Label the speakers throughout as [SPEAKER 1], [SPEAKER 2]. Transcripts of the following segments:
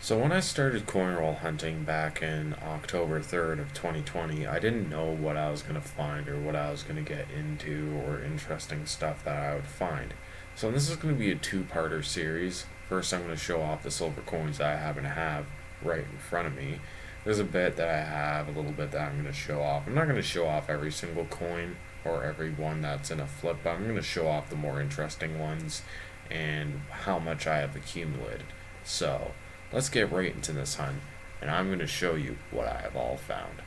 [SPEAKER 1] So when I started coin roll hunting back in October 3rd of 2020, I didn't know what I was going to find or what I was going to get into or interesting stuff that I would find. So this is going to be a two-parter series. First, I'm going to show off the silver coins that I happen to have right in front of me. There's a bit that I have, a little bit that I'm going to show off. I'm not going to show off every single coin or every one that's in a flip, but I'm going to show off the more interesting ones and how much I have accumulated. So, let's get right into this hunt, and I'm going to show you what I have all found.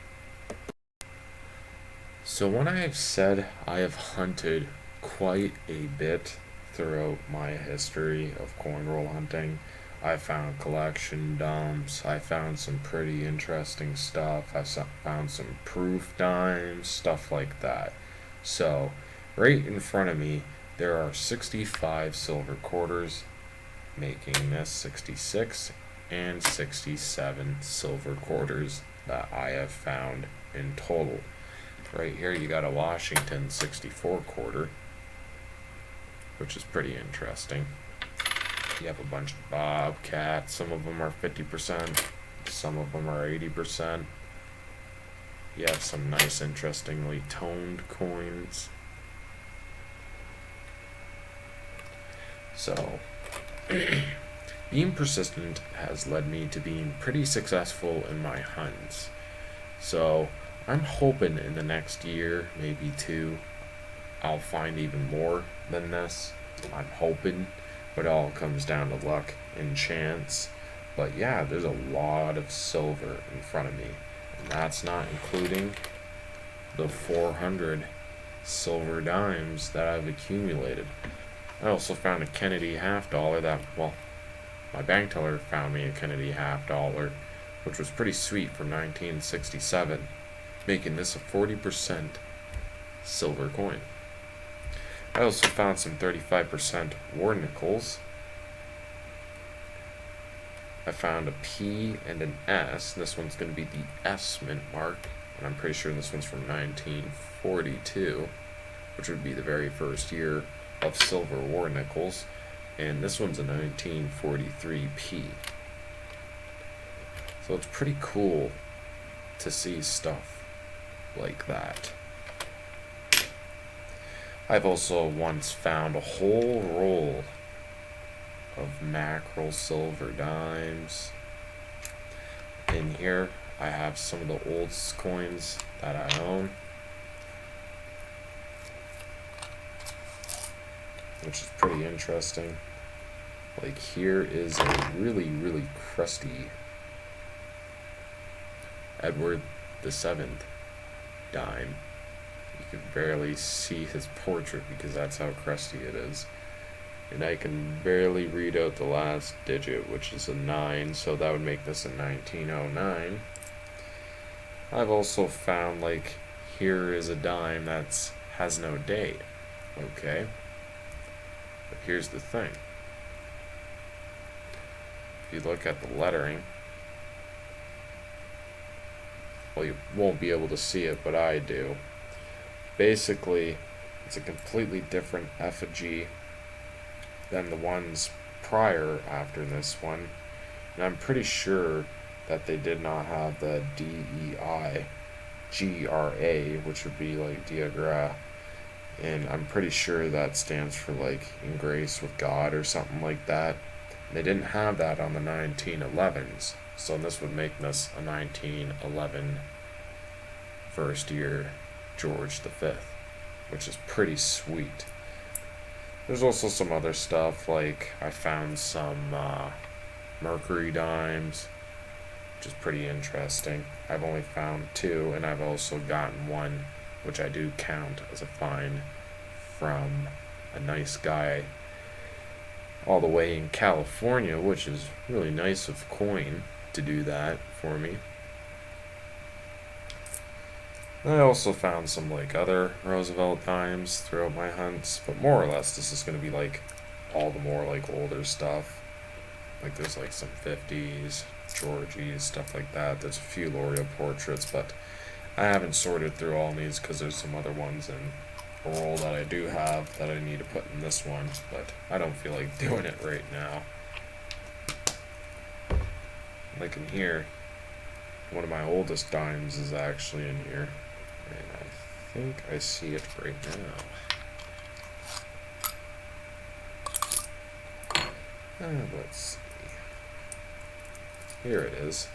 [SPEAKER 1] So when I have said I have hunted quite a bit throughout my history of coin roll hunting, I found collection dumps, I found some pretty interesting stuff, I found some proof dimes, stuff like that. So, right in front of me, there are 65 silver quarters, making this 66 and 67 silver quarters that I have found in total. Right here you got a Washington 64 quarter, which is pretty interesting. You have a bunch of Bobcats, some of them are 50%, some of them are 80%. You have some nice interestingly toned coins. So being persistent has led me to being pretty successful in my hunts. So I'm hoping in the next year, maybe two, I'll find even more than this. I'm hoping, but it all comes down to luck and chance. But yeah, there's a lot of silver in front of me, and that's not including the 400 silver dimes that I've accumulated. I also found a Kennedy half dollar that, well, my bank teller found me a Kennedy half dollar, which was pretty sweet from 1967, making this a 40% silver coin. I also found some 35% war nickels. I found a P and an S. This one's going to be the S mint mark, and I'm pretty sure this one's from 1942, which would be the very first year of silver war nickels. And this one's a 1943 P. So it's pretty cool to see stuff like that. I've also once found a whole roll of mackerel silver dimes. In here I have some of the old coins that I own, which is pretty interesting. Like here is a really crusty Edward VII dime. You can barely see his portrait because that's how crusty it is. And I can barely read out the last digit, which is a 9, so that would make this a 1909. I've also found, like, here is a dime that has no date. Okay. But here's the thing. If you look at the lettering, well, you won't be able to see it, but I do. Basically, it's a completely different effigy than the ones prior after this one. And I'm pretty sure that they did not have the DEI GRA, which would be like Diagra. And I'm pretty sure that stands for like in grace with God or something like that. They didn't have that on the 1911s. So this would make this a 1911 first year George V, which is pretty sweet. There's also some other stuff, like I found some Mercury dimes, which is pretty interesting. I've only found two, and I've also gotten one, which I do count as a find from a nice guy all the way in California, which is really nice of Coin to do that for me. I also found some like other Roosevelt dimes throughout my hunts, but more or less this is going to be like all the more like older stuff. Like there's like some 50s, Georgies, stuff like that. There's a few L'Oreal portraits, but I haven't sorted through all these because there's some other ones in a roll that I do have that I need to put in this one, but I don't feel like doing it right now. like in here, one of my oldest dimes is actually in here, and I think I see it right now. Let's see. Here it is.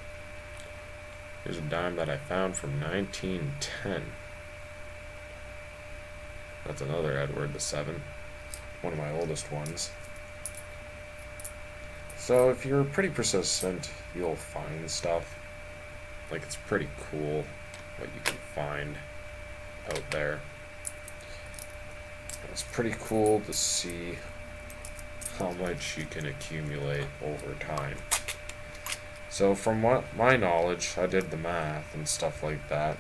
[SPEAKER 1] Here's a dime that I found from 1910. That's another Edward VII, one of my oldest ones. So if you're pretty persistent, you'll find stuff. Like, it's pretty cool what you can find out there. It's pretty cool to see how much you can accumulate over time. So from what my knowledge, I did the math and stuff like that.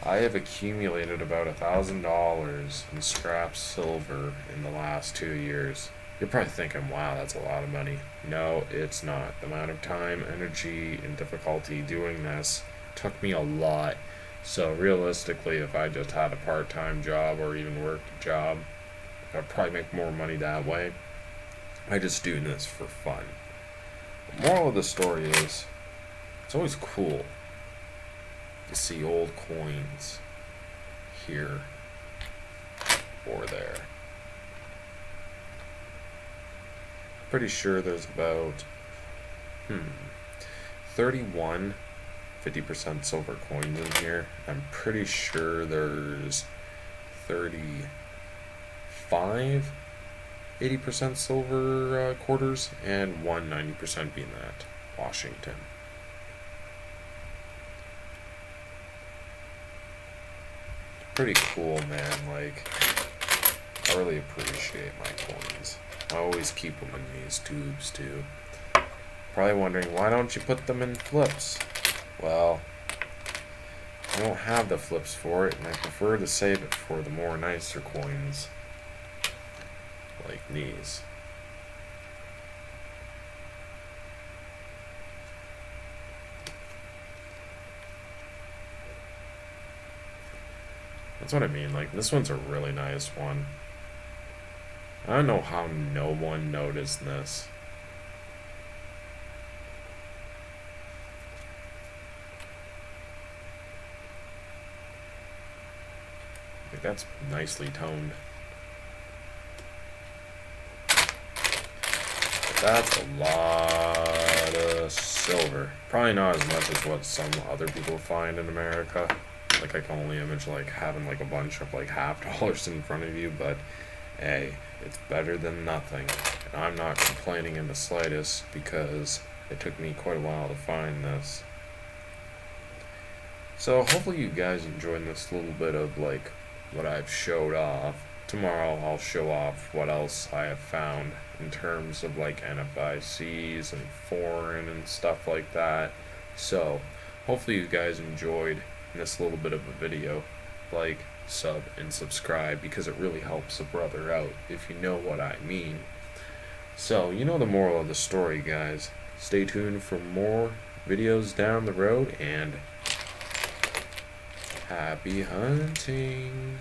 [SPEAKER 1] I have accumulated about $1,000 in scrap silver in the last 2 years. You're probably thinking, wow, that's a lot of money. No, it's not. The amount of time, energy, and difficulty doing this took me a lot. So realistically, if I just had a part-time job or even worked a job, I'd probably make more money that way. I just do this for fun. The moral of the story is, it's always cool to see old coins here or there. Pretty sure there's about 31 50% silver coins in here. I'm pretty sure there's 35 80% silver quarters, and 90% being that Washington. Pretty cool, man. Like, I really appreciate my coins. I always keep them in these tubes too. Probably wondering, why don't you put them in flips? Well, I don't have the flips for it, and I prefer to save it for the more nicer coins like these. That's what I mean. Like, this one's a really nice one. I don't know how no one noticed this. Like, that's nicely toned. But that's a lot of silver. Probably not as much as what some other people find in America. Like, I can only imagine like having like a bunch of like $50 in front of you, but hey, it's better than nothing. And I'm not complaining in the slightest, because it took me quite a while to find this. So hopefully you guys enjoyed this little bit of like what I've showed off. Tomorrow I'll show off what else I have found in terms of like NFICs and foreign and stuff like that. So hopefully you guys enjoyed this little bit of a video. Like, sub, and subscribe, because it really helps a brother out, if you know what I mean. So, you know the moral of the story, guys. Stay tuned for more videos down the road, and happy hunting.